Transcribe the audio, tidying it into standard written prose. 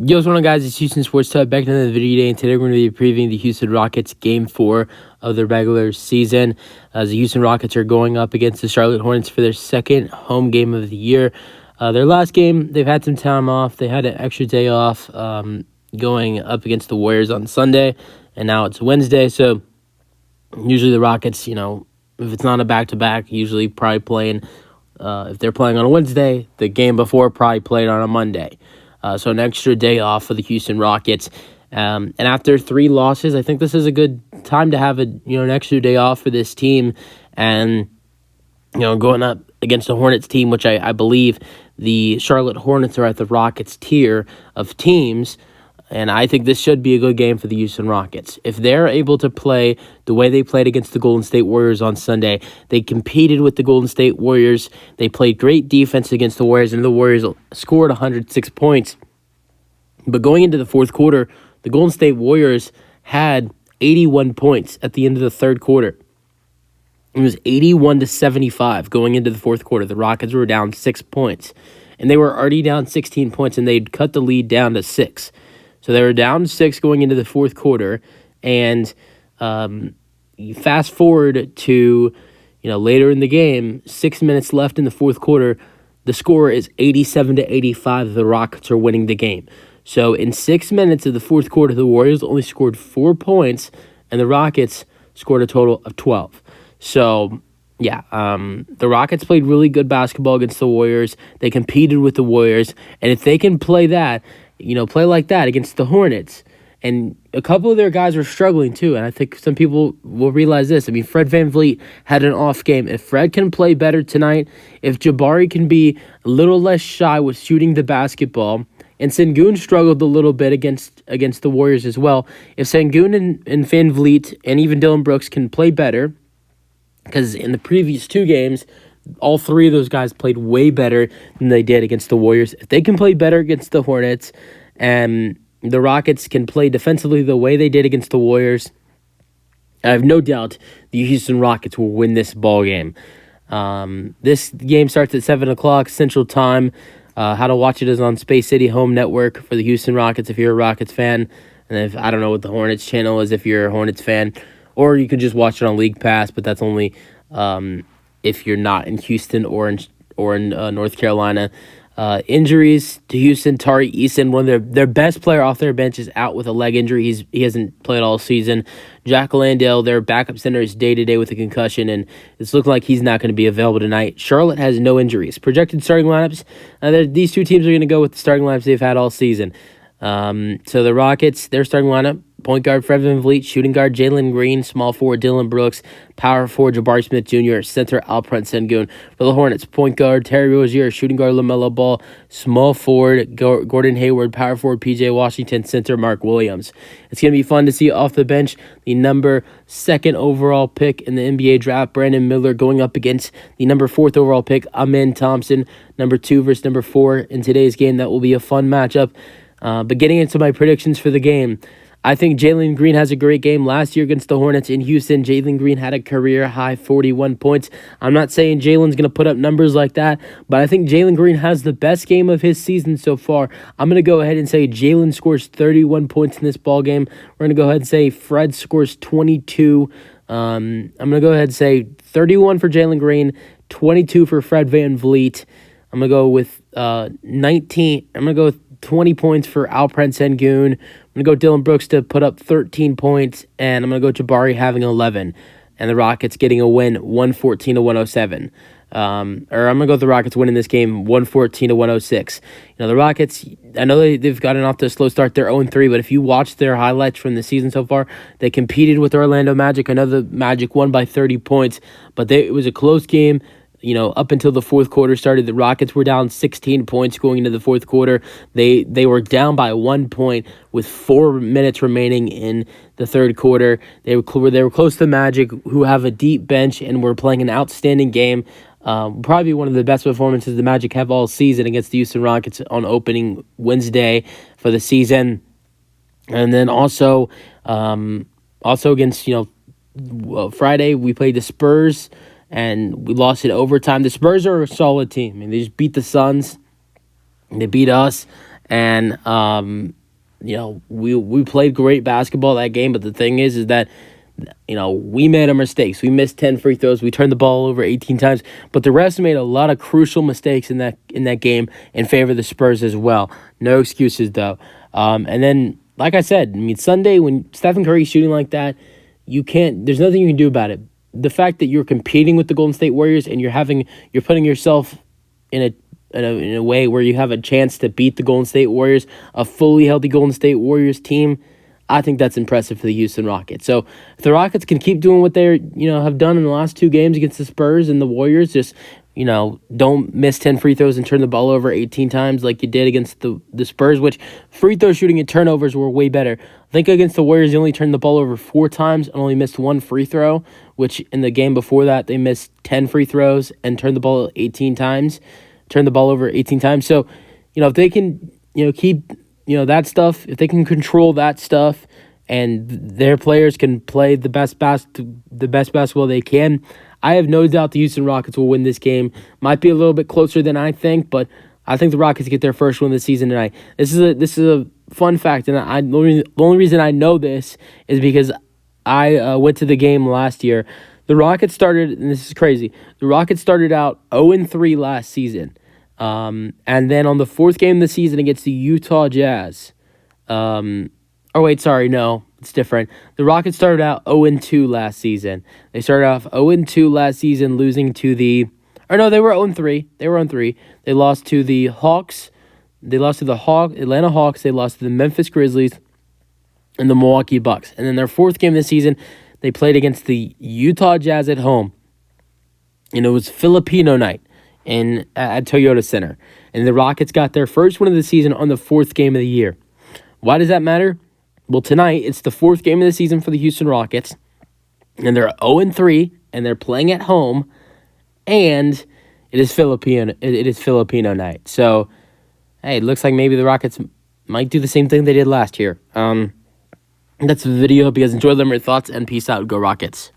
Yo, what's going on, guys? It's Houston Sports Talk back to another video today, and today we're going to be previewing the Houston Rockets Game 4 of the regular season, as the Houston Rockets are going up against the Charlotte Hornets for their second home game of the year. Their last game, they've had some time off. They had an extra day off going up against the Warriors on Sunday, and now it's Wednesday, so usually the Rockets, if it's not a back-to-back, usually probably playing, if they're playing on a Wednesday, the game before probably played on a Monday. So an extra day off for the Houston Rockets. And after 3 losses, I think this is a good time to have an extra day off for this team. And, going up against the Hornets team, which I believe the Charlotte Hornets are at the Rockets tier of teams. And I think this should be a good game for the Houston Rockets. If they're able to play the way they played against the Golden State Warriors on Sunday, they competed with the Golden State Warriors. They played great defense against the Warriors, and the Warriors scored 106 points. But going into the fourth quarter, the Golden State Warriors had 81 points at the end of the third quarter. It was 81-75 going into the fourth quarter. The Rockets were down 6 points, and they were already down 16 points, and they'd cut the lead down to 6. So they were down 6 going into the fourth quarter, and you fast forward to later in the game, 6 minutes left in the fourth quarter, the score is 87-85. The Rockets are winning the game. So in 6 minutes of the fourth quarter, the Warriors only scored 4 points, and the Rockets scored a total of 12. So the Rockets played really good basketball against the Warriors. They competed with the Warriors, and if they can play that, play like that against the Hornets. And a couple of their guys were struggling too, and I think some people will realize this. I mean, Fred VanVleet had an off game. If Fred can play better tonight, if Jabari can be a little less shy with shooting the basketball, and Sengun struggled a little bit against the Warriors as well. If Sengun and VanVleet and even Dylan Brooks can play better, because in the previous 2 games, all 3 of those guys played way better than they did against the Warriors. If they can play better against the Hornets and the Rockets can play defensively the way they did against the Warriors, I have no doubt the Houston Rockets will win this ball game. This game starts at 7 o'clock Central Time. How to watch it is on Space City Home Network for the Houston Rockets if you're a Rockets fan. And if I don't know what the Hornets channel is if you're a Hornets fan. Or you could just watch it on League Pass, but that's only if you're not in Houston or in North Carolina. Injuries to Houston. Tari Eason, one of their best player off their bench, is out with a leg injury. He hasn't played all season. Jack Landale, their backup center, is day-to-day with a concussion, and it's looking like he's not going to be available tonight. Charlotte has no injuries. Projected starting lineups, these 2 teams are going to go with the starting lineups they've had all season. So the Rockets, their starting lineup: point guard Fred VanVleet, shooting guard Jalen Green, small forward Dylan Brooks, power forward Jabari Smith Jr., center Alperen Sengun. For the Hornets, point guard Terry Rozier, shooting guard LaMelo Ball, small forward Gordon Hayward, power forward PJ Washington, center Mark Williams. It's going to be fun to see off the bench the number 2nd overall pick in the NBA draft, Brandon Miller, going up against the number 4th overall pick, Amen Thompson, number 2 versus number 4 in today's game. That will be a fun matchup. But getting into my predictions for the game, I think Jalen Green has a great game. Last year against the Hornets in Houston, Jalen Green had a career-high 41 points. I'm not saying Jalen's going to put up numbers like that, but I think Jalen Green has the best game of his season so far. I'm going to go ahead and say Jalen scores 31 points in this ball game. We're going to go ahead and say Fred scores 22. I'm going to go ahead and say 31 for Jalen Green, 22 for Fred VanVleet. I'm going to go with 19. I'm going to go with 20 points for Alperen Sengun. I'm going to go Dylan Brooks to put up 13 points, and I'm going to go Jabari having 11, and the Rockets getting a win 114-107. Or I'm going to go with the Rockets winning this game 114-106. The Rockets, I know they've gotten off to a slow start. They're 0-3, but if you watch their highlights from the season so far, they competed with the Orlando Magic. I know the Magic won by 30 points, but it was a close game. Up until the fourth quarter started, the Rockets were down 16 points going into the fourth quarter. They were down by 1 point with 4 minutes remaining in the third quarter. They were close to the Magic, who have a deep bench and were playing an outstanding game. Probably one of the best performances the Magic have all season against the Houston Rockets on opening Wednesday for the season. And then also against Friday we played the Spurs, and we lost in overtime. The Spurs are a solid team. I mean, they just beat the Suns. They beat us. And we played great basketball that game, but the thing is that we made our mistakes. We missed 10 free throws. We turned the ball over 18 times, but the refs made a lot of crucial mistakes in that game in favor of the Spurs as well. No excuses though. And then, like I said, Sunday when Stephen Curry's shooting like that, there's nothing you can do about it. The fact that you're competing with the Golden State Warriors and you're putting yourself in a way where you have a chance to beat the Golden State Warriors, a fully healthy Golden State Warriors team, I think that's impressive for the Houston Rockets. So if the Rockets can keep doing what they have done in the last two games against the Spurs and the Warriors, just don't miss 10 free throws and turn the ball over 18 times like you did against the Spurs, which free throw shooting and turnovers were way better. I think against the Warriors, they only turned the ball over 4 times and only missed 1 free throw, which in the game before that, they missed 10 free throws and turned the ball over 18 times. So, if they can, keep, that stuff, if they can control that stuff and their players can play the best basketball they can, I have no doubt the Houston Rockets will win this game. Might be a little bit closer than I think, but I think the Rockets get their first win of the season tonight. This is a fun fact, and the only reason I know this is because I went to the game last year. The Rockets started, and this is crazy, the Rockets started out 0-3 last season. And then on the 4th game of the season against the Utah Jazz, it's different. The Rockets started out 0-2 last season. They started off 0-2 last season, losing to they were 0-3. They were 0-3. They lost to the Hawks. They lost to the Atlanta Hawks. They lost to the Memphis Grizzlies and the Milwaukee Bucks. And then their 4th game of the season, they played against the Utah Jazz at home. And it was Filipino night at Toyota Center. And the Rockets got their first win of the season on the 4th game of the year. Why does that matter? Well, tonight, it's the 4th game of the season for the Houston Rockets, and they're 0-3, and they're playing at home, and it is Filipino night. So, hey, it looks like maybe the Rockets might do the same thing they did last year. That's the video. Hope you guys enjoyed them. Your thoughts, and peace out. Go Rockets.